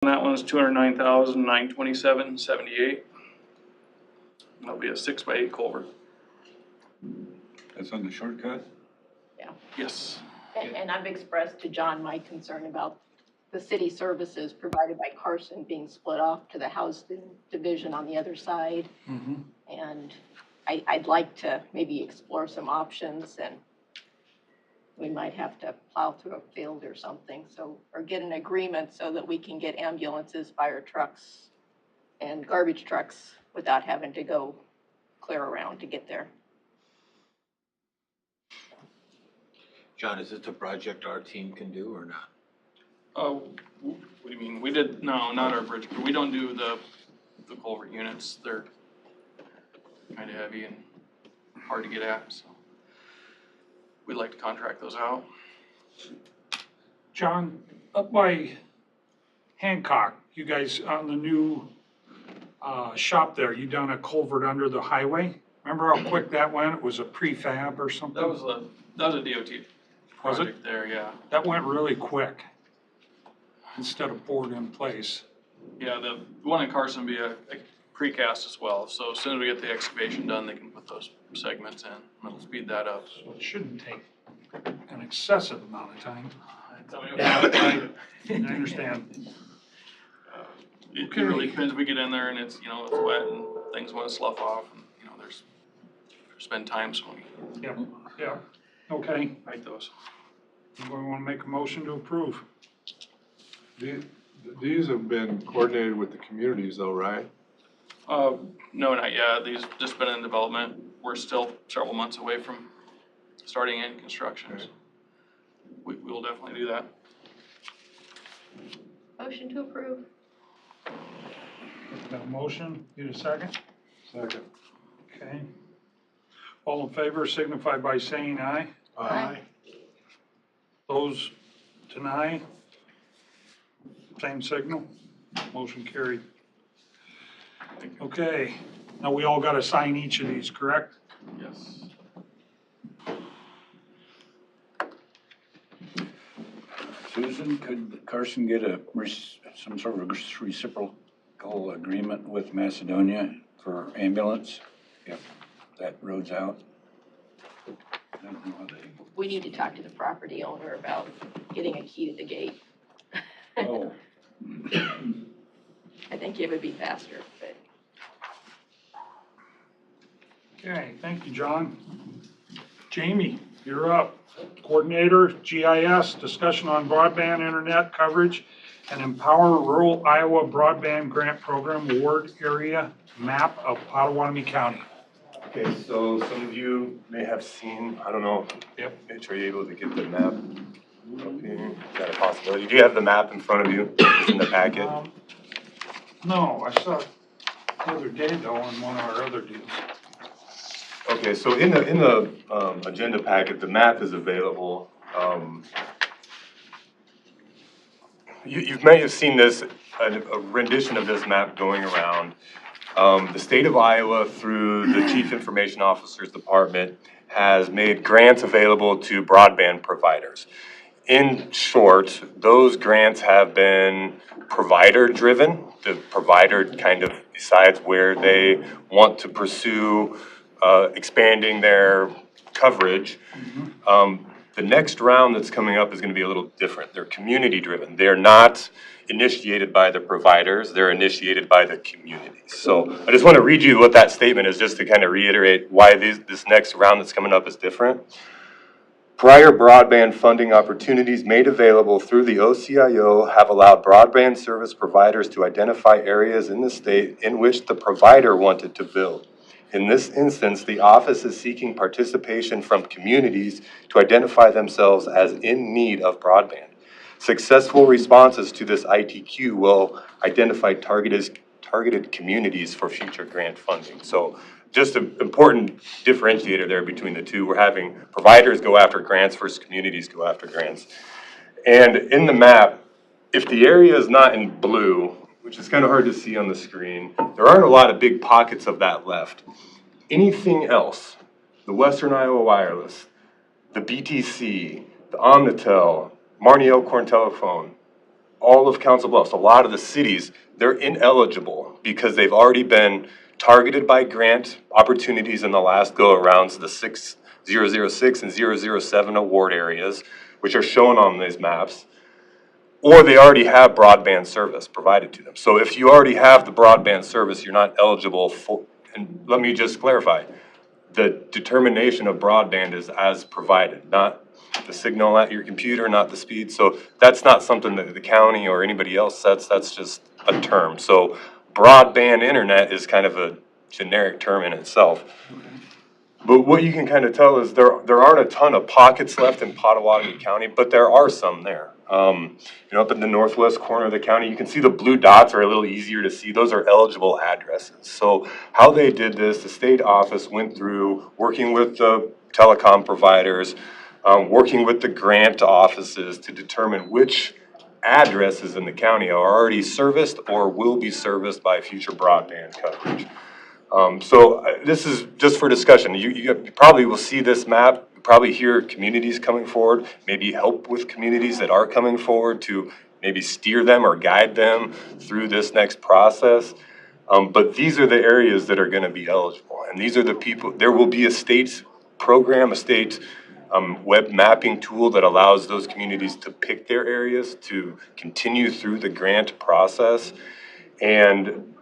That one is 209,927.78. That'll be a 6x8 culvert. That's on the shortcut? Yeah. Yes. And I've expressed to John my concern about the city services provided by Carson being split off to the housing division on the other side. Mm-hmm. And I'd like to maybe explore some options, and we might have to plow through a field or something, or get an agreement so that we can get ambulances, fire trucks, and garbage trucks without having to go clear around to get there. John, is this a project our team can do or not? What do you mean? We did, no, not our bridge, but we don't do the culvert units. They're kind of heavy and hard to get at, so we'd like to contract those out. John, up by Hancock, you guys on the new shop there, you done a culvert under the highway? Remember how quick that went? It was a prefab or something? That was a DOT Was it? project there, yeah. That went really quick instead of poured in place. Yeah, the one in Carson will be a precast as well, so as soon as we get the excavation done, they can put those segments in, and it'll speed that up. So it shouldn't take an excessive amount of time. Yeah, I understand. It really depends if we get in there and it's, it's wet and things want to slough off, and, there's been times when we Yeah, okay. fight those. Anybody want to make a motion to approve? These have been coordinated with the communities though, right? No, not yet. These just been in development. We're still several months away from starting in construction. Okay. We will definitely do that. Motion to approve. Got a motion? Need a second? Second. Okay. All in favor signify by saying aye. Aye. Those deny, same signal. Motion carried. Thank you. Okay, now we all got to sign each of these, correct? Yes. Susan, could Carson get some sort of reciprocal agreement with Macedonia for ambulance if that road's out? I don't know how they. We need to talk to the property owner about getting a key to the gate. Oh. I think it would be faster, but. Okay, thank you, John. Jamie, you're up. Coordinator, GIS, discussion on broadband internet coverage and Empower Rural Iowa Broadband Grant Program Award Area Map of Potawatomi County. Okay, so some of you may have seen, I don't know, Yep. Mitch, are you able to get the map up here? Is that a possibility? Do you have the map in front of you? It's in the packet. No, I saw it the other day though on one of our other deals. Okay, so in the agenda packet, the map is available. You may have seen this, a rendition of this map going around. The state of Iowa, through the Chief Information Officer's Department, has made grants available to broadband providers. In short, those grants have been provider-driven. The provider kind of decides where they want to pursue expanding their coverage. The next round that's coming up is going to be a little different. They're community-driven. They're not initiated by the providers. They're initiated by the communities. So I just want to read you what that statement is, just to kind of reiterate why this next round that's coming up is different. Prior broadband funding opportunities made available through the OCIO have allowed broadband service providers to identify areas in the state in which the provider wanted to build. In this instance, the office is seeking participation from communities to identify themselves as in need of broadband. Successful responses to this ITQ will identify targeted communities for future grant funding. So just an important differentiator there between the two. We're having providers go after grants versus communities go after grants. And in the map, if the area is not in blue, which is kind of hard to see on the screen, there aren't a lot of big pockets of that left. Anything else, the Western Iowa Wireless, the BTC, the Omnitel, Marnie Elkhorn Telephone, all of Council Bluffs, a lot of the cities, they're ineligible because they've already been targeted by grant opportunities in the last go-arounds, the 006 and 007 award areas, which are shown on these maps, or they already have broadband service provided to them. So if you already have the broadband service, you're not eligible for, and let me just clarify, the determination of broadband is as provided, not the signal at your computer, not the speed. So that's not something that the county or anybody else sets, that's just a term. So broadband internet is kind of a generic term in itself. But what you can kind of tell is there aren't a ton of pockets left in Potawatomi County, but there are some there. You know, up in the northwest corner of the county, you can see the blue dots are a little easier to see. Those are eligible addresses. So how they did this, the state office went through working with the telecom providers, working with the grant offices to determine which addresses in the county are already serviced or will be serviced by future broadband coverage. This is just for discussion. You probably will see this map, you probably hear communities coming forward, maybe help with communities that are coming forward to maybe steer them or guide them through this next process. But these are the areas that are gonna be eligible, and these are the people, there will be a state program, a state web mapping tool that allows those communities to pick their areas to continue through the grant process. And,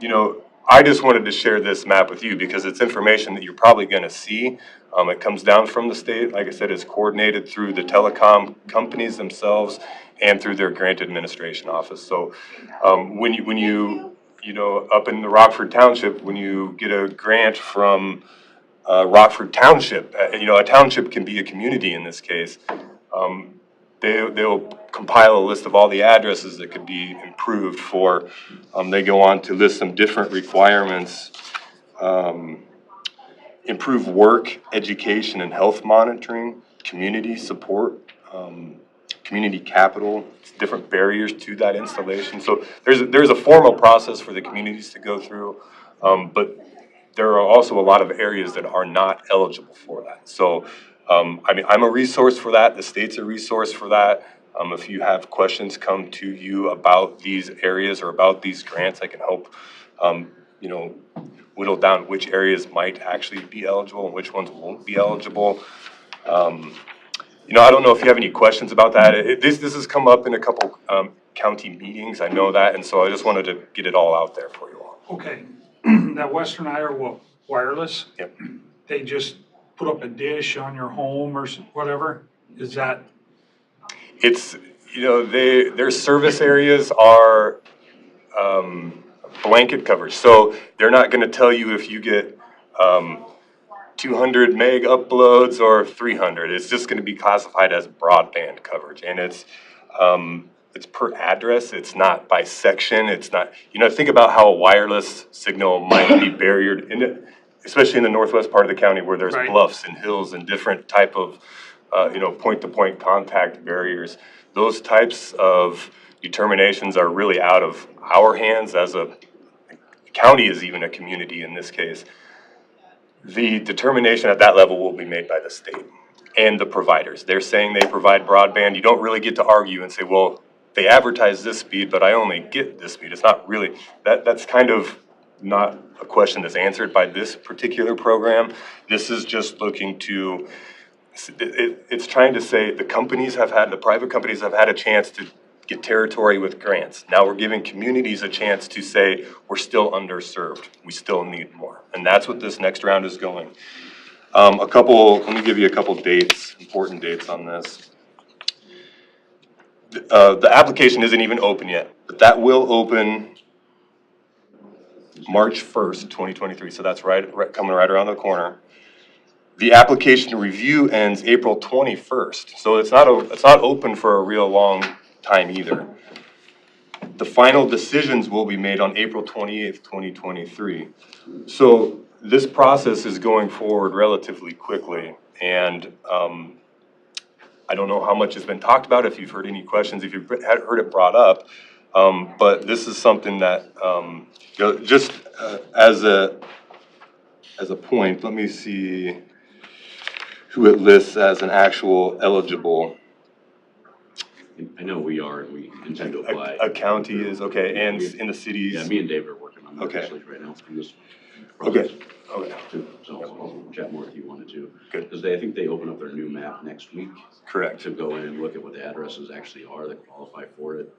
you know, I just wanted to share this map with you because it's information that you're probably gonna see. It comes down from the state. Like I said, it's coordinated through the telecom companies themselves and through their grant administration office. So when you know, up in the Rockford Township, when you get a grant from Rockford Township, you know, a township can be a community in this case. They'll compile a list of all the addresses that could be improved for. They go on to list some different requirements. Improve work, education, and health monitoring, community support, community capital, different barriers to that installation. So there's a formal process for the communities to go through, but there are also a lot of areas that are not eligible for that. So, I mean, I'm a resource for that. The state's a resource for that. If you have questions come to you about these areas or about these grants, I can help, you know, whittle down which areas might actually be eligible and which ones won't be eligible. You know, I don't know if you have any questions about that. This has come up in a couple county meetings. I know that, and so I just wanted to get it all out there for you all. Okay, that Western Iowa Wireless. Yep. They just put up a dish on your home or whatever, is that? It's, you know, their service areas are blanket coverage. So they're not gonna tell you if you get 200 meg uploads or 300. It's just gonna be classified as broadband coverage, and it's per address. It's not by section. It's not, you know, think about how a wireless signal might be barriered in it, especially in the northwest part of the county where there's Right. bluffs and hills and different type of, you know, point-to-point contact barriers. Those types of determinations are really out of our hands as a county is even a community in this case. The determination at that level will be made by the state and the providers. They're saying they provide broadband. You don't really get to argue and say, well, they advertise this speed, but I only get this speed. It's not really, that's kind of not a question that's answered by this particular program. This is just looking to, it's trying to say the private companies have had a chance to get territory with grants. Now we're giving communities a chance to say, we're still underserved. We still need more. And that's what this next round is going. Let me give you a couple dates, important dates on this. The application isn't even open yet, but that will open March 1st, 2023. So that's coming right around the corner. The application review ends April 21st. So it's not open for a real long time either. The final decisions will be made on April 28th, 2023. So this process is going forward relatively quickly, and I don't know how much has been talked about, if you've heard any questions, if you've heard it brought up, but this is something that, you know, just as a point, let me see who it lists as an actual eligible. I know we are, and we intend to apply. A county is, okay, and in the cities? Yeah, me and David are working on that Okay. actually right now in this Okay, process okay, too. So I'll chat more if you wanted to. Good. Because I think they open up their new map next week correct. to go in and look at what the addresses actually are that qualify for it.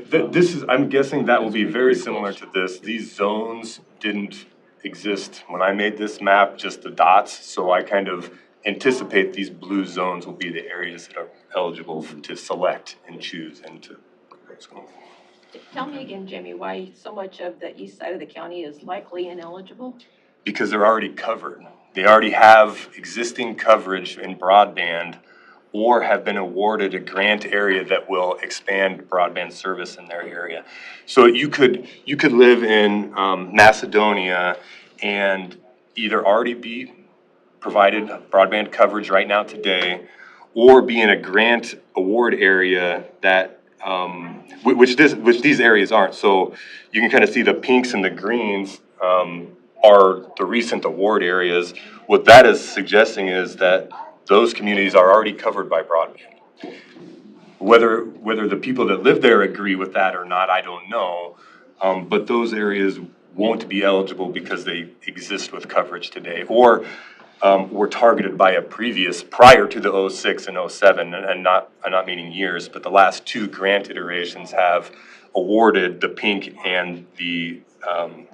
This is, I'm guessing that will be very similar to this. These zones didn't exist when I made this map, just the dots. So I kind of anticipate these blue zones will be the areas that are eligible to select and choose and to. So, Tell me again, Jamie, why so much of the east side of the county is likely ineligible? because they're already covered. They already have existing coverage in broadband or have been awarded a grant area that will expand broadband service in their area. So you could live in Macedonia and either already be provided broadband coverage right now today, or be in a grant award area that, which these areas aren't. So you can kind of see the pinks and the greens, are the recent award areas. What that is suggesting is that those communities are already covered by broadband. Whether the people that live there agree with that or not, I don't know. But those areas won't be eligible because they exist with coverage today, or were targeted by a previous, prior to the 06 and 07, and I'm not meaning years, but the last two grant iterations have awarded the pink and the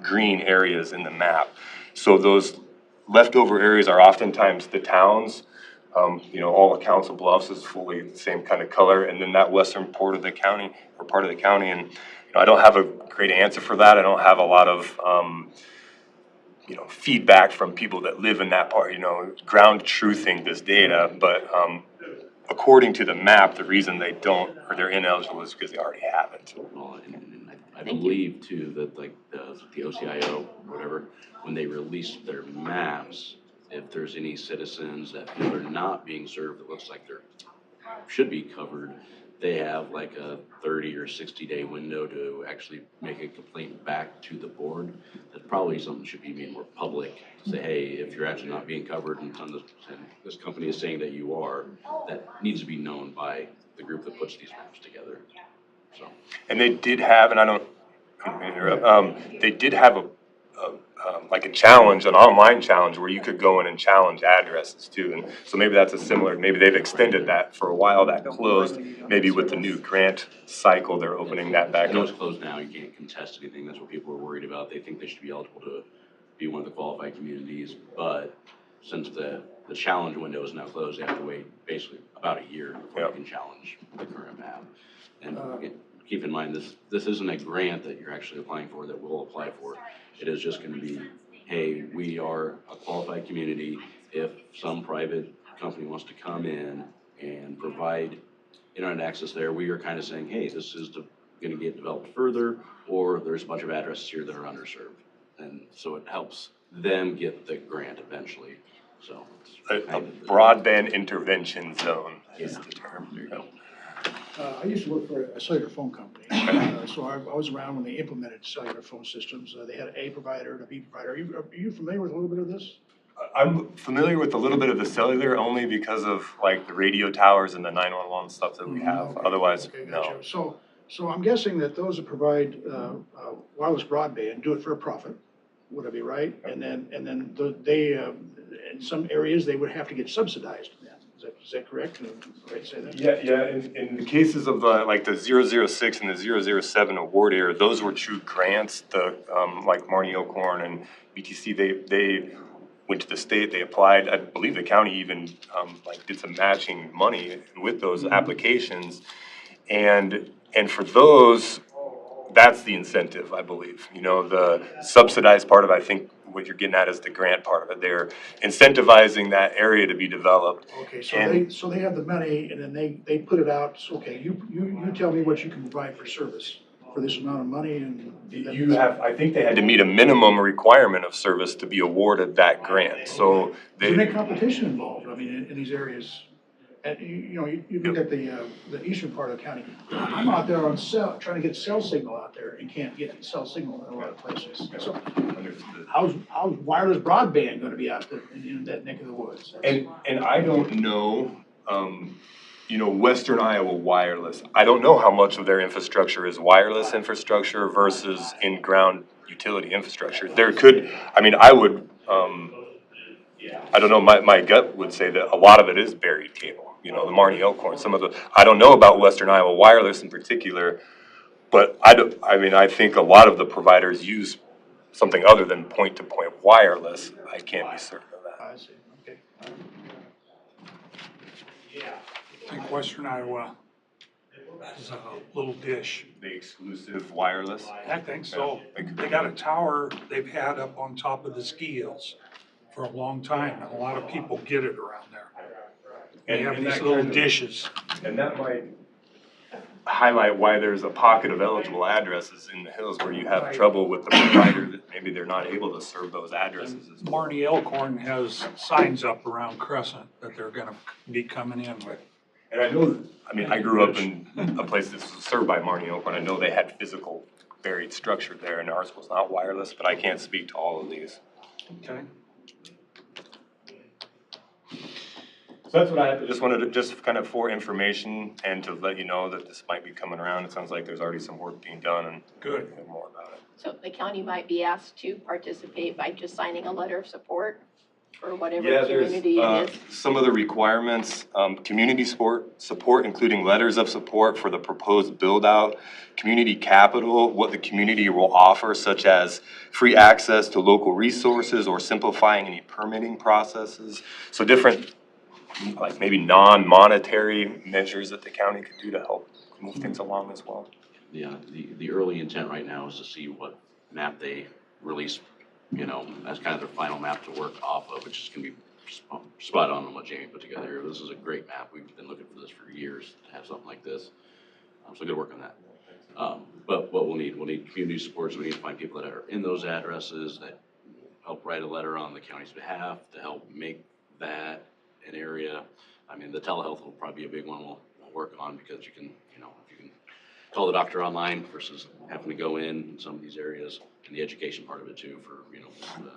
green areas in the map. So those leftover areas are oftentimes the towns. All of Council Bluffs is fully the same kind of color, and then that western part of the county, and I don't have a great answer for that. I don't have a lot of feedback from people that live in that part, ground truthing this data, but according to the map, the reason they don't, or they're ineligible, is because they already have it. Well, and I believe too that like the OCIO, whatever, when they release their maps, if there's any citizens that feel they're not being served, it looks like they're should be covered, they have like a 30 or 60-day window to actually make a complaint back to the board. That's probably something that should be made more public. Say, hey, if you're actually not being covered and this company is saying that you are, that needs to be known by the group that puts these maps together. So. And they did have, and I don't interrupt, they did have like a challenge, an online challenge where you could go in and challenge addresses too. And so maybe that's a similar, maybe they've extended that for a while, that closed. Maybe with the new grant cycle, they're opening that back I know up. it's closed now, you can't contest anything, that's what people are worried about. They think they should be eligible to be one of the qualified communities, but since the challenge window is now closed, they have to wait basically about a year before they can challenge the current map. And again, keep in mind, this isn't a grant that you're actually applying for that we'll apply for. It is just gonna be, hey, we are a qualified community. If some private company wants to come in and provide internet access there, we are kind of saying, hey, this is gonna get developed further, or there's a bunch of addresses here that are underserved. And so it helps them get the grant eventually, so. A broadband intervention zone is the term. There you go. I used to work for a cellular phone company, so I was around when they implemented cellular phone systems. They had an A provider and a B provider. Are you familiar with a little bit of this? I'm familiar with a little bit of the cellular only because of like the radio towers and the 911 stuff that we have. Okay. Otherwise, Okay, no. gotcha. So I'm guessing that those that provide wireless broadband do it for a profit. Would I be right? And then they in some areas they would have to get subsidized. Is that correct? Right to say that? Yeah. In the cases of like the 006 and the 007 award area, those were true grants. The like Marnie Oakhorn and BTC, they went to the state, they applied. I believe the county even like did some matching money with those applications, and for those, that's the incentive, I believe. The subsidized part of it, I think what you're getting at is the grant part of it. They're incentivizing that area to be developed. Okay, so And- they have the money and then they put it out. So, okay, you tell me what you can provide for service for this amount of money and. I think they had to meet a minimum requirement of service to be awarded that grant, so Is there any they, competition involved, I mean, in these areas? And you look at the eastern part of the county, I'm out there on trying to get cell signal out there and can't get cell signal in a lot of places. So how's wireless broadband gonna be out there in that neck of the woods? and I don't know, Western Iowa Wireless, I don't know how much of their infrastructure is wireless infrastructure versus in-ground utility infrastructure. There could, I would, I don't know, my gut would say that a lot of it is buried cable, the Marnie Elkhorn, I don't know about Western Iowa Wireless in particular, but I think a lot of the providers use something other than point-to-point wireless. I can't be certain of that. I see, okay. I think Western Iowa is a little dish. The exclusive wireless? I think so. They got a tower they've had up on top of the ski hills for a long time, and a lot of people get it around there. They have these little dishes. And that might highlight why there's a pocket of eligible addresses in the hills where you have trouble with the provider, that maybe they're not able to serve those addresses as well. Marnie Elkhorn has signs up around Crescent that they're gonna be coming in with. And I know, I grew up in a place that was served by Marnie Elkhorn. I know they had physical buried structure there, and ours was not wireless, but I can't speak to all of these. Okay. So that's what I just wanted to, just kind of for information and to let you know that this might be coming around. It sounds like there's already some work being done and Good. we'll hear more about it. So the county might be asked to participate by just signing a letter of support for whatever Yeah, community there's, it is. some of the requirements, community support, including letters of support for the proposed build-out, community capital, what the community will offer, such as free access to local resources or simplifying any permitting processes. So different, like maybe non-monetary measures that the county could do to help move things along as well. Yeah, the early intent right now is to see what map they release, as kind of their final map to work off of, which is gonna be spot on what Jamie put together. This is a great map. We've been looking for this for years, to have something like this. So good work on that. But what we'll need community support, so we need to find people that are in those addresses that help write a letter on the county's behalf to help make that an area. The telehealth will probably be a big one we'll work on, because you can, if you can call the doctor online versus having to go in some of these areas, and the education part of it too, for, the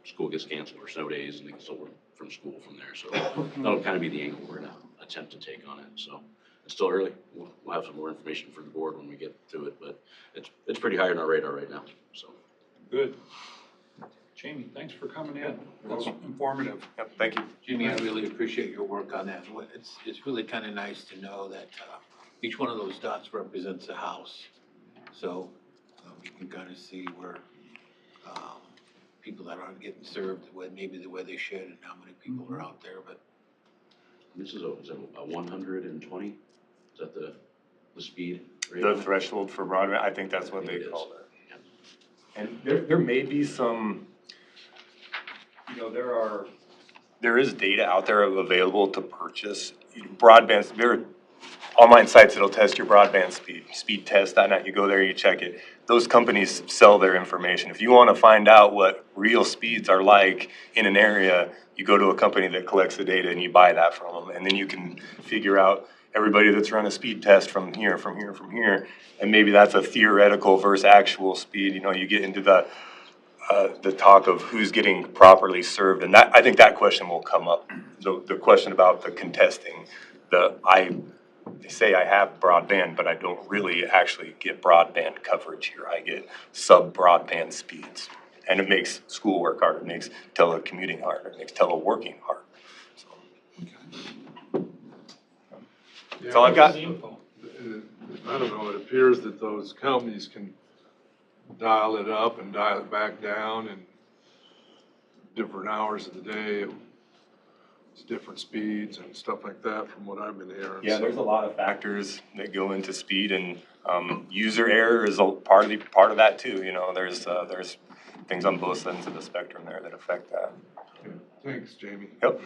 school gets canceled or snow days and they can still work from school from there. So that'll kind of be the angle we're gonna attempt to take on it. So it's still early. We'll have some more information for the board when we get to it, but it's pretty high on our radar right now, so. Good. Jamie, thanks for coming in. That's informative. Yep, thank you. Jimmy, I really appreciate your work on that. It's really kind of nice to know that each one of those dots represents a house. So you can kind of see where people that aren't getting served maybe the way they should, and how many people are out there. But This is a 120? Is that the speed? The threshold for broadband, I think that's what they call it. And there may be some, there is data out there available to purchase broadband. There are online sites that'll test your broadband speed test that night. You go there, you check it. Those companies sell their information. If you want to find out what real speeds are like in an area, you go to a company that collects the data and you buy that from them. And then you can figure out everybody that's run a speed test from here, from here, from here. And maybe that's a theoretical versus actual speed. You get into the talk of who's getting properly served. And that, I think that question will come up. The question about the contesting, they say I have broadband, but I don't really actually get broadband coverage here. I get sub-broadband speeds. And it makes schoolwork hard, it makes telecommuting hard, it makes teleworking hard. So. That's all I've got. I don't know, it appears that those companies can dial it up and dial it back down in different hours of the day. It's different speeds and stuff like that from what I've been hearing. Yeah, there's a lot of factors that go into speed, and user error is a part of that too. There's things on both ends of the spectrum there that affect that. Yeah. Thanks, Jamie. Yep.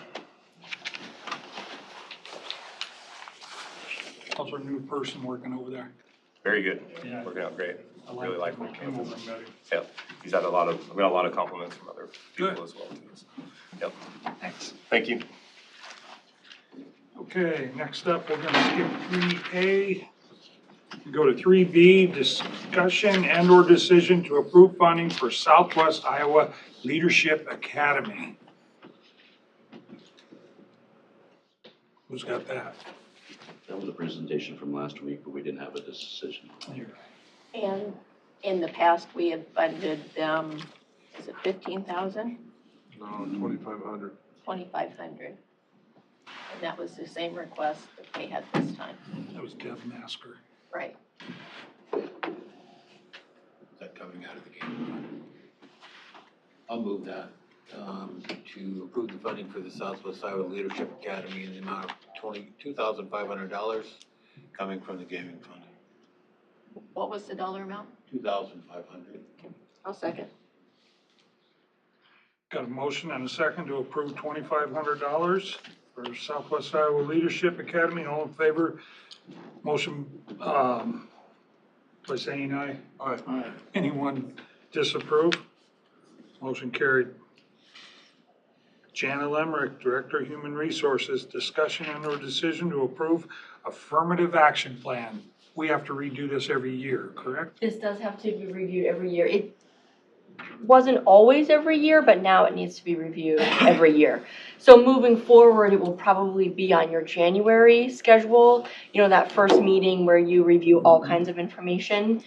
How's our new person working over there? Very good. Yeah. Working out great. I Really like him. I working came with over him. and met him. Yep. He's had we got a lot of compliments from other people Good. as well too. So. Yep. Thanks. Thank you. Okay, next up, we're gonna skip 3A. Go to 3B, discussion and/or decision to approve funding for Southwest Iowa Leadership Academy. Who's got that? That was a presentation from last week, but we didn't have a decision. And in the past, we had funded them, is it 15,000? No, 2,500. 2,500. And that was the same request that they had this time. That was Deb Masker. Right. Is that coming out of the game fund? I'll move that, to approve the funding for the Southwest Iowa Leadership Academy in the amount of $2,500 coming from the gaming fund. What was the dollar amount? 2,500. I'll second. Got a motion and a second to approve $2,500 for Southwest Iowa Leadership Academy. All in favor? Motion, by saying aye. Aye. Anyone disapprove? Motion carried. Jana Lemrick, Director of Human Resources, discussion and or decision to approve affirmative action plan. We have to redo this every year, correct? This does have to be reviewed every year. It wasn't always every year, but now it needs to be reviewed every year. So moving forward, it will probably be on your January schedule, you know, that first meeting where you review all kinds of information.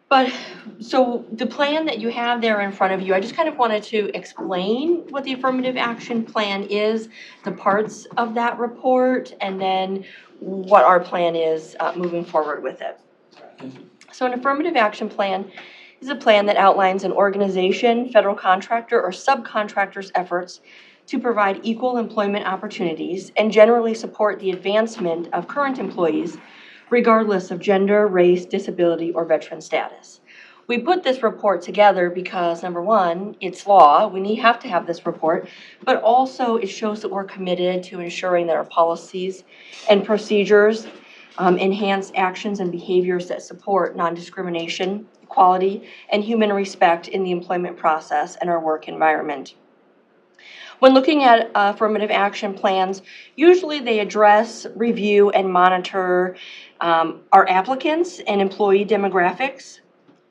But so the plan that you have there in front of you, I just kind of wanted to explain what the affirmative action plan is, the parts of that report, and then what our plan is moving forward with it. So an affirmative action plan is a plan that outlines an organization, federal contractor, or subcontractor's efforts to provide equal employment opportunities and generally support the advancement of current employees regardless of gender, race, disability, or veteran status. We put this report together because, number one, it's law. We have to have this report, but also it shows that we're committed to ensuring that our policies and procedures enhance actions and behaviors that support non-discrimination, equality, and human respect in the employment process and our work environment. When looking at affirmative action plans, usually they address, review, and monitor our applicants and employee demographics,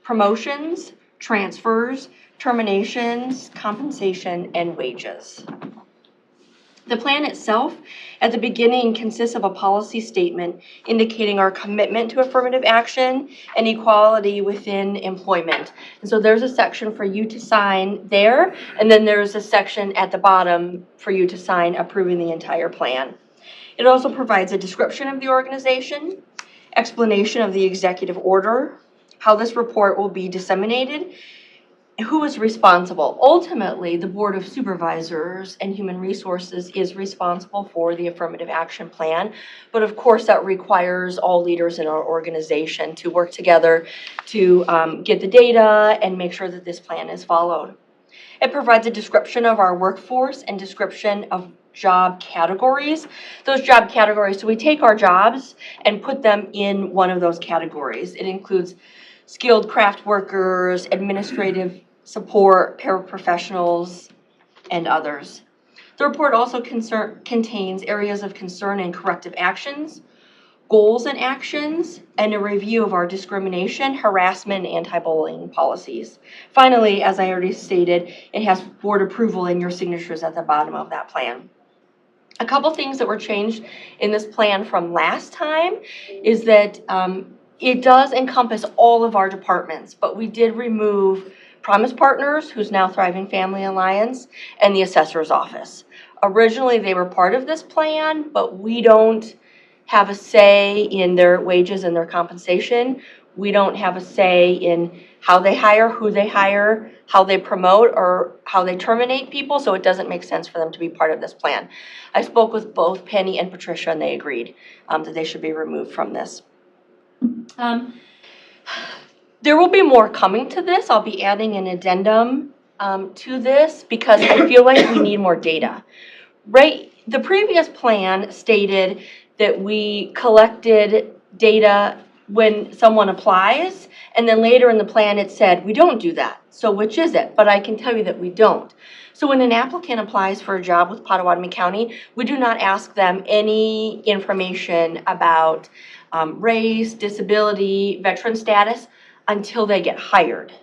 promotions, transfers, terminations, compensation, and wages. The plan itself, at the beginning, consists of a policy statement indicating our commitment to affirmative action and equality within employment. And so there's a section for you to sign there, and then there's a section at the bottom for you to sign approving the entire plan. It also provides a description of the organization, explanation of the executive order, how this report will be disseminated, who is responsible. Ultimately, the Board of Supervisors and Human Resources is responsible for the affirmative action plan, but of course that requires all leaders in our organization to work together to get the data and make sure that this plan is followed. It provides a description of our workforce and description of job categories. Those job categories, so we take our jobs and put them in one of those categories. It includes skilled craft workers, administrative support, paraprofessionals, and others. The report also contains areas of concern and corrective actions, goals and actions, and a review of our discrimination, harassment, and anti-bullying policies. Finally, as I already stated, it has board approval and your signatures at the bottom of that plan. A couple things that were changed in this plan from last time is that it does encompass all of our departments, but we did remove Promise Partners, who's now Thriving Family Alliance, and the Assessor's Office. Originally, they were part of this plan, but we don't have a say in their wages and their compensation. We don't have a say in how they hire, who they hire, how they promote, or how they terminate people, so it doesn't make sense for them to be part of this plan. I spoke with both Penny and Patricia, and they agreed that they should be removed from this. There will be more coming to this. I'll be adding an addendum to this because I feel like we need more data. Right, the previous plan stated that we collected data when someone applies, and then later in the plan it said we don't do that. So which is it? But I can tell you that we don't. So when an applicant applies for a job with Pottawatomie County, we do not ask them any information about race, disability, veteran status until they get hired.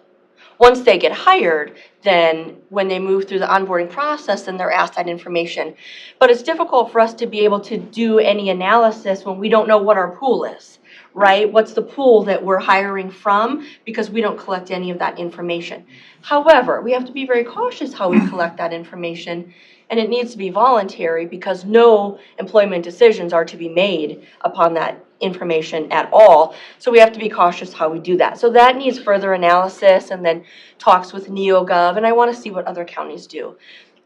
Once they get hired, then when they move through the onboarding process, then they're asked that information. But it's difficult for us to be able to do any analysis when we don't know what our pool is, right? What's the pool that we're hiring from, because we don't collect any of that information. However, we have to be very cautious how we collect that information, and it needs to be voluntary because no employment decisions are to be made upon that information at all. So we have to be cautious how we do that. So that needs further analysis and then talks with NeoGov, and I want to see what other counties do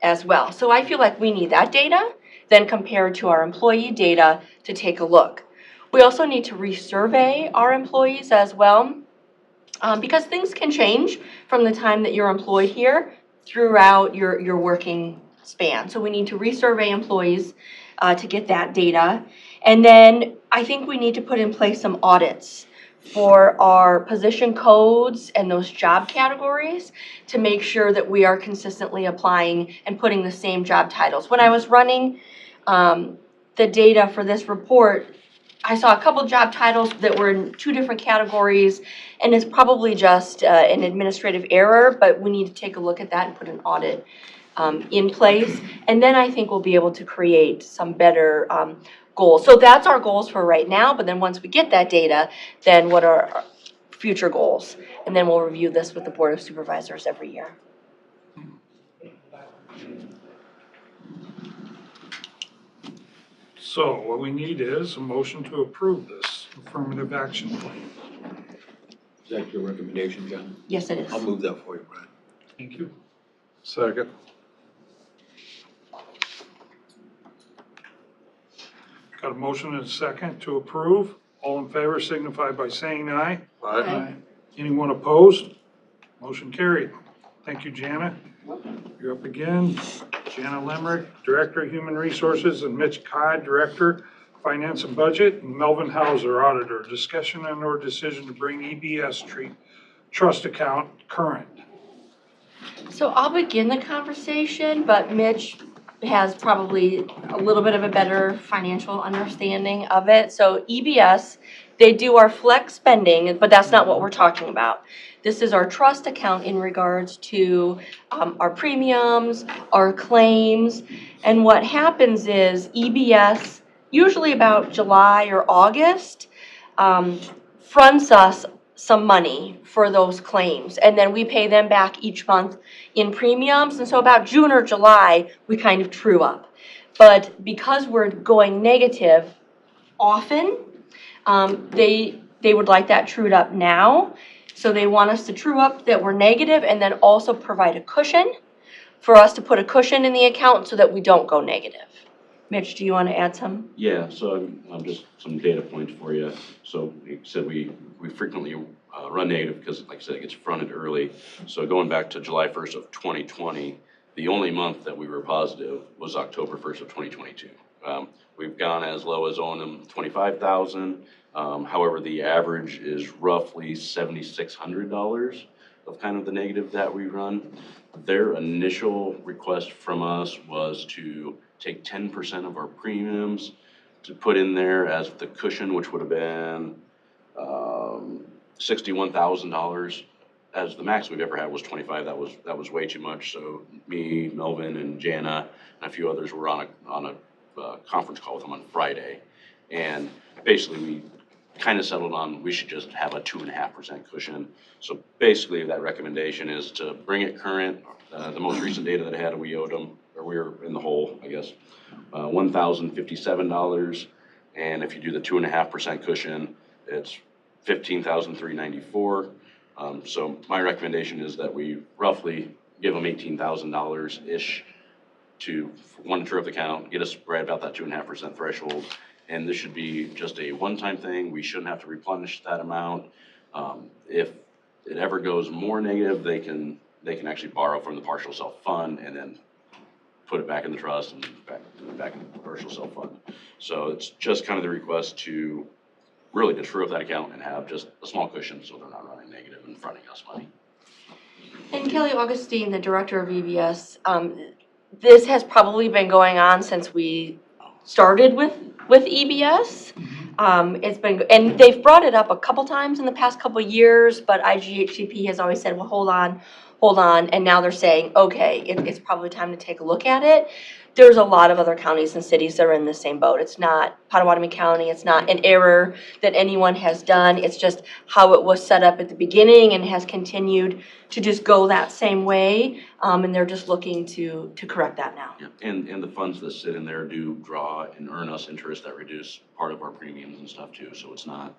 as well. So I feel like we need that data then compared to our employee data to take a look. We also need to resurvey our employees as well, because things can change from the time that you're employed here throughout your working span. So we need to resurvey employees to get that data. And then I think we need to put in place some audits for our position codes and those job categories to make sure that we are consistently applying and putting the same job titles. When I was running the data for this report, I saw a couple job titles that were in 2 different categories, and it's probably just an administrative error, but we need to take a look at that and put an audit in place. And then I think we'll be able to create some better goals. So that's our goals for right now, but then once we get that data, then what are our future goals? And then we'll review this with the Board of Supervisors every year. So what we need is a motion to approve this affirmative action plan. Is that your recommendation, John? Yes, it is. I'll move that for you, Brian. Thank you. Second. Got a motion and a second to approve. All in favor signify by saying aye. Aye. Anyone opposed? Motion carried. Thank you, Jana. You're up again. Jana Lemrick, Director of Human Resources, and Mitch Cod, Director, Finance and Budget, and Melvin Hauser, Auditor. Discussion and or decision to bring EBS trust account current. So I'll begin the conversation, but Mitch has probably a little bit of a better financial understanding of it. So EBS, they do our flex spending, but that's not what we're talking about. This is our trust account in regards to our premiums, our claims, and what happens is EBS, usually about July or August, fronts us some money for those claims, and then we pay them back each month in premiums, and so about June or July, we kind of true up. But because we're going negative often, they would like that trued up now. So they want us to true up that we're negative and then also provide a cushion for us to put a cushion in the account so that we don't go negative. Mitch, do you want to add some? Yeah, so just some data points for you. So like I said, we frequently run negative because, like I said, it gets fronted early. So going back to July 1st of 2020, the only month that we were positive was October 1st of 2022. We've gone as low as owing 25,000. However, the average is roughly $7,600 of kind of the negative that we run. Their initial request from us was to take 10% of our premiums to put in there as the cushion, which would have been $61,000. As the max we've ever had was 25. That was way too much. So me, Melvin, and Jana, and a few others were on a conference call with them on Friday, and basically we kind of settled on we should just have a 2.5% cushion. So basically that recommendation is to bring it current. The most recent data that I had, we owed them, or we were in the hole, I guess, $1,057. And if you do the 2.5% cushion, it's $15,394. So my recommendation is that we roughly give them $18,000-ish to true up the count, get us right about that 2.5% threshold. And this should be just a one-time thing. We shouldn't have to replenish that amount. If it ever goes more negative, they can actually borrow from the partial self-fund and then put it back in the trust and back in the partial self-fund. So it's just kind of the request to really to true up that account and have just a small cushion so they're not running negative and fronting us money. And Kelly Augustine, the director of EBS, this has probably been going on since we started with with EBS. It's been, and they've brought it up a couple times in the past couple years, but IGHCP has always said, well, hold on, and now they're saying, okay, it's probably time to take a look at it. There's a lot of other counties and cities that are in the same boat. It's not Potawatomi County, it's not an error that anyone has done, it's just how it was set up at the beginning and has continued to just go that same way, and they're just looking to correct that now. Yeah, and the funds that sit in there do draw and earn us interest that reduce part of our premiums and stuff too, so it's not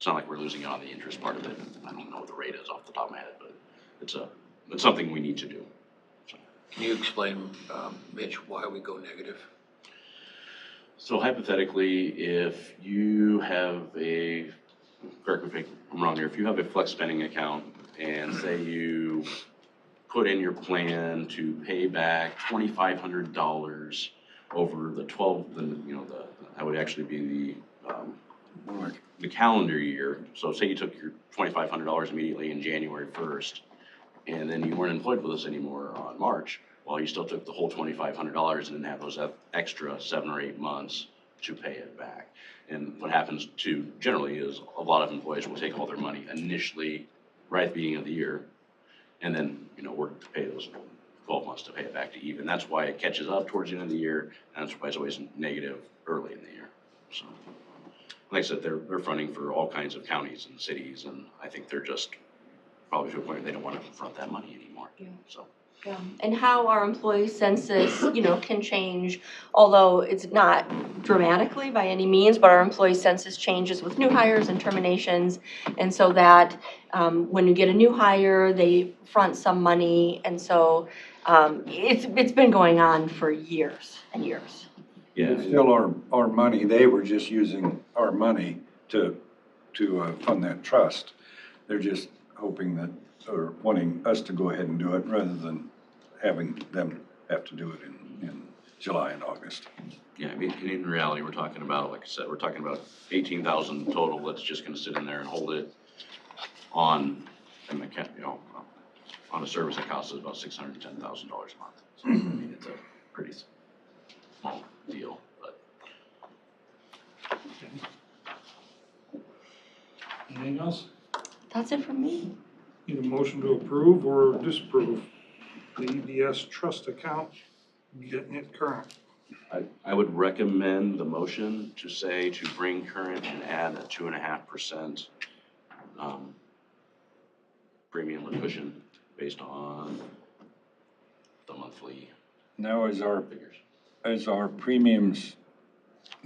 like we're losing out on the interest part of it. I don't know what the rate is off the top of my head, but it's something we need to do. So. Can you explain, Mitch, why we go negative? So hypothetically, if you have correct me if I'm wrong here, if you have a flex spending account and say you put in your plan to pay back $2,500 over the 12, that would actually be the calendar year. So say you took your $2,500 immediately in January 1st, and then you weren't employed with us anymore on March, well, you still took the whole $2,500 and didn't have those extra 7 or 8 months to pay it back. And what happens too, generally, is a lot of employees will take all their money initially right at the beginning of the year, and then, work to pay those 12 months to pay it back to even. That's why it catches up towards the end of the year, and that's why it's always negative early in the year. So, like I said, they're funding for all kinds of counties and cities, and I think they're just probably to a point where they don't want to front that money anymore. Yeah. So. Yeah, and how our employee census, can change, although it's not dramatically by any means, but our employee census changes with new hires and terminations. And so that when you get a new hire, they front some money. And so it's been going on for years and years. Yeah. It's still our money. They were just using our money to fund that trust. They're just hoping that, or wanting us to go ahead and do it rather than having them have to do it in July and August. Yeah, I mean, in reality, we're talking about, like I said, we're talking about 18,000 total that's just gonna sit in there and hold it on an account, on a service that costs us about $610,000 a month. So, I mean, it's a pretty small deal, but. Anything else? That's it from me. Need a motion to approve or disapprove the EBS trust account, getting it current. I would recommend the motion to say to bring current and add a 2.5% premium or cushion based on the monthly Now, figures. as our premiums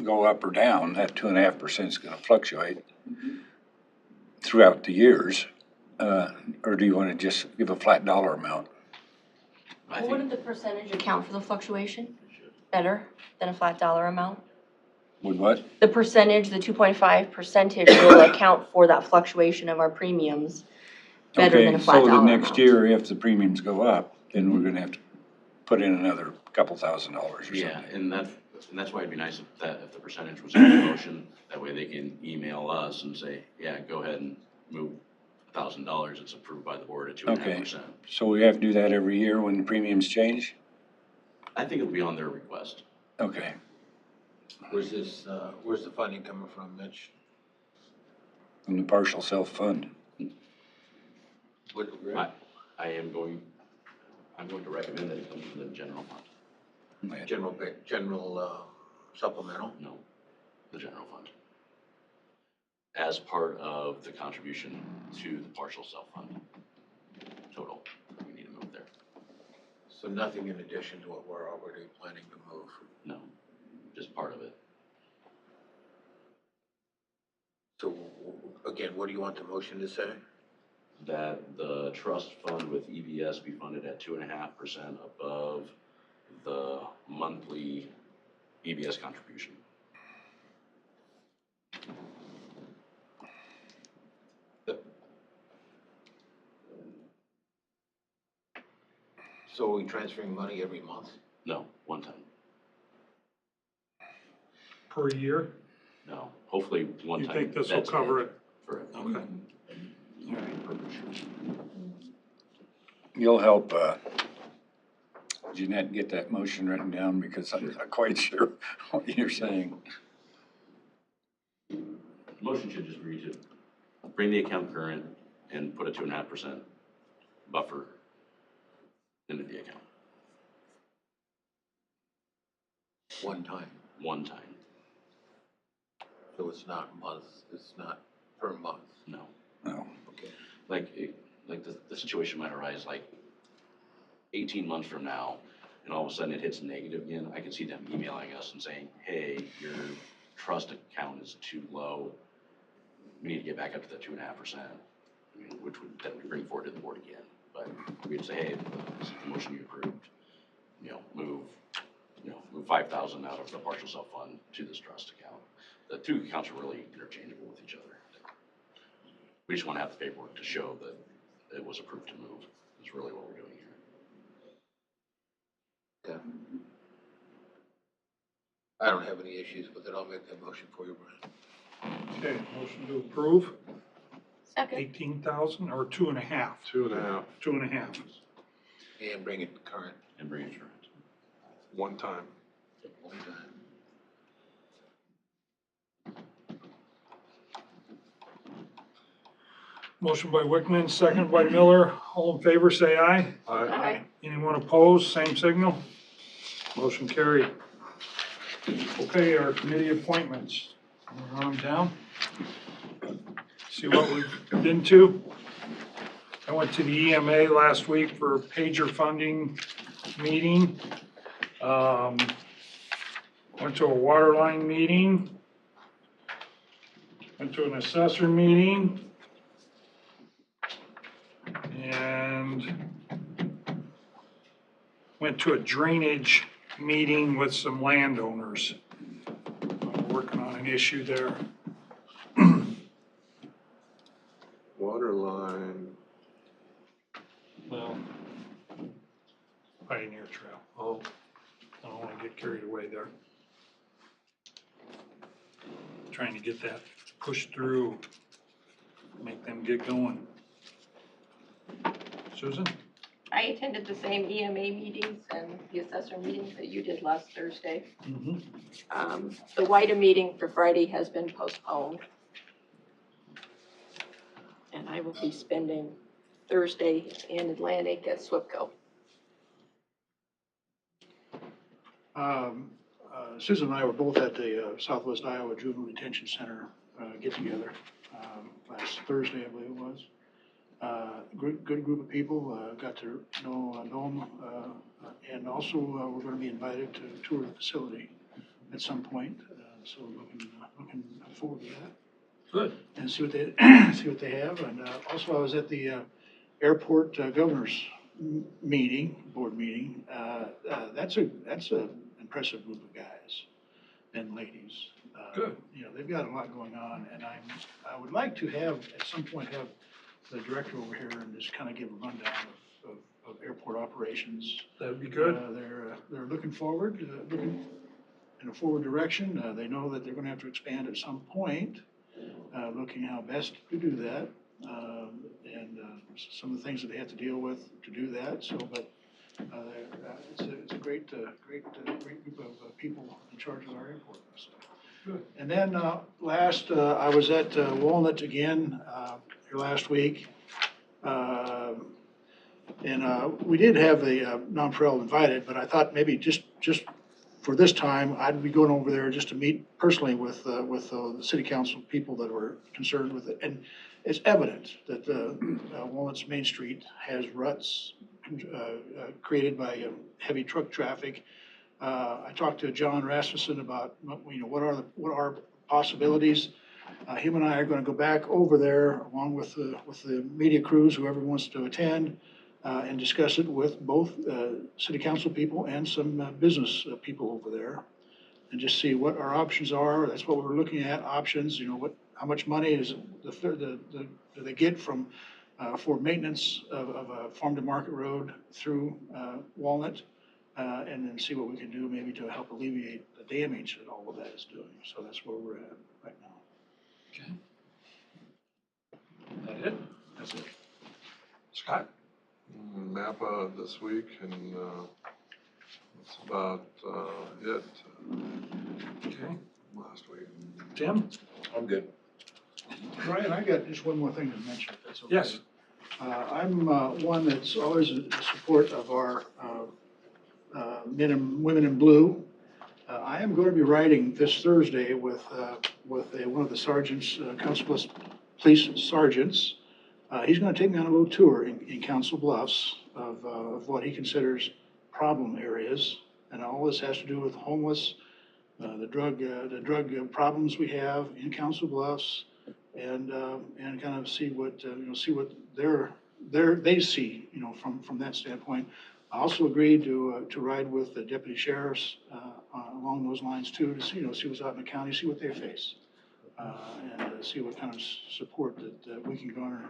go up or down, that 2.5% is gonna fluctuate throughout the years. Or do you wanna just give a flat dollar amount? I Well, wouldn't the percentage account for the fluctuation better than a flat dollar amount? Would what? The percentage, the 2.5% will account for that fluctuation of our premiums better than a flat dollar Okay, so amount. the next year, if the premiums go up, then we're gonna have to put in another couple $1,000 or something. Yeah, and that's why it'd be nice if the percentage was in the motion, that way they can email us and say, yeah, go ahead and move $1,000, it's approved by the board at 2.5%. So we have to do that every year when the premiums change? I think it'll be on their request. Okay. Where's the funding coming from, Mitch? From the partial self-fund. I'm going to recommend that it comes from the general fund. General supplemental? No, the general fund. As part of the contribution to the partial self-fund total, we need to move there. So nothing in addition to what we're already planning to move? No, just part of it. So, again, what do you want the motion to say? That the trust fund with EBS be funded at 2.5% above the monthly EBS contribution. So are we transferring money every month? No, one time. Per year? No, hopefully one You time. think this will That's cover it? For Okay. You'll help Jeanette, get that motion written down because I'm not quite sure what you're saying. The motion should just read to bring the account current and put a 2.5% buffer into the account, One time, one time. so it's not months, it's not per month. No. No. Okay. Like the situation might arise like 18 months from now, and all of a sudden it hits negative again. I can see them emailing us and saying, hey, your trust account is too low. We need to get back up to that 2.5%, which would then we bring forward to the board again. But we'd say, hey, this is the motion you approved. Move 5,000 out of the partial self-fund to this trust account. The two accounts are really interchangeable with each other. We just want to have the paperwork to show that it was approved to move, is really what we're doing here. Okay. I don't have any issues with it. I'll make that motion for you, Brian. Okay, motion to approve, Second, 18,000 or 2.5? 2.5, 2.5. And bring it current And bring insurance. one time. one time. Motion by Wickman, second by Miller. All in favor, say aye. Aye. Anyone opposed, same signal. Motion carried. Okay, our committee appointments. We'll run them down. See what we've been to. I went to the EMA last week for a pager funding meeting. Went to a water line meeting. Went to an assessor meeting. And went to a drainage meeting with some landowners. Working on an issue there. Water line, Well, Pioneer Trail. oh, I don't want to get carried away there. Trying to get that pushed through, make them get going. Susan? I attended the same EMA meetings and the assessor meetings that you did last Thursday. Mm-hmm. The WIDA meeting for Friday has been postponed. And I will be spending Thursday in Atlantic at SWPCO. Susan and I were both at the Southwest Iowa Juvenile Detention Center get-together last Thursday, I believe it was. Good group of people, got to know them, and also we're going to be invited to tour the facility at some point, so looking forward to that. Good. And see what they have. And also I was at the airport governor's board meeting. That's a impressive group of guys and ladies. Good. They've got a lot going on, and I would like to at some point have the director over here and just kind of give a rundown of airport operations. That'd be good. They're looking forward, looking in a forward direction. They know that they're going to have to expand at some point. Looking how best to do that, and some of the things that they have to deal with to do that. But it's a great group of people in charge of our airport. So. Good. And then last, I was at Walnut again here last week, and we did have the non-patrol invited, but I thought maybe just for this time, I'd be going over there just to meet personally with the city council people that were concerned with it. And it's evident that Walnut's Main Street has ruts created by heavy truck traffic. I talked to John Rasmussen about what are possibilities. Him and I are going to go back over there along with the media crews, whoever wants to attend. And discuss it with both city council people and some business people over there, and just see what our options are. That's what we're looking at, options. How much money do they get from for maintenance of a farm to market road through Walnut, and then see what we can do maybe to help alleviate the damage that all of that is doing. So that's where we're at right now. Okay. That it? That's it. Scott? Napa this week, and That's about, it Okay. last week. Tim? I'm good. Brian, I got just one more thing to mention, if that's okay. Yes. I'm one that's always in support of our men and women in blue. I am going to be riding this Thursday with one of the sergeants, Council Police Sergeants. He's going to take me on a little tour in Council Bluffs of what he considers problem areas. And all this has to do with homeless, the drug problems we have in Council Bluffs, and kind of see what, see what they see, from that standpoint. I also agreed to ride with the deputy sheriffs, along those lines too, to see what's out in the county, see what they face. And see what kind of support that we can garner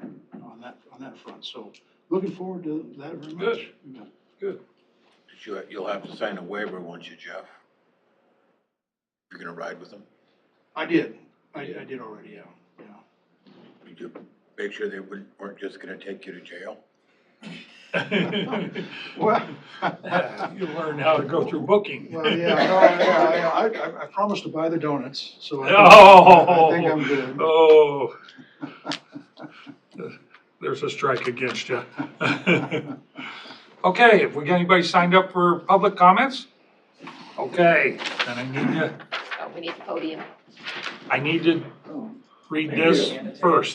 on that front. So looking forward to that very much. Good. You'll have to sign a waiver, won't you, Jeff? You're gonna ride with them? I did already, yeah. Did you make sure they weren't just gonna take you to jail? Well, You learn how to go through booking. well, I promised to buy the donuts, so Oh. I think I'm good. Oh. There's a strike against you. Okay, have we got anybody signed up for public comments? Okay, then Oh, we need the podium. I need to read this first.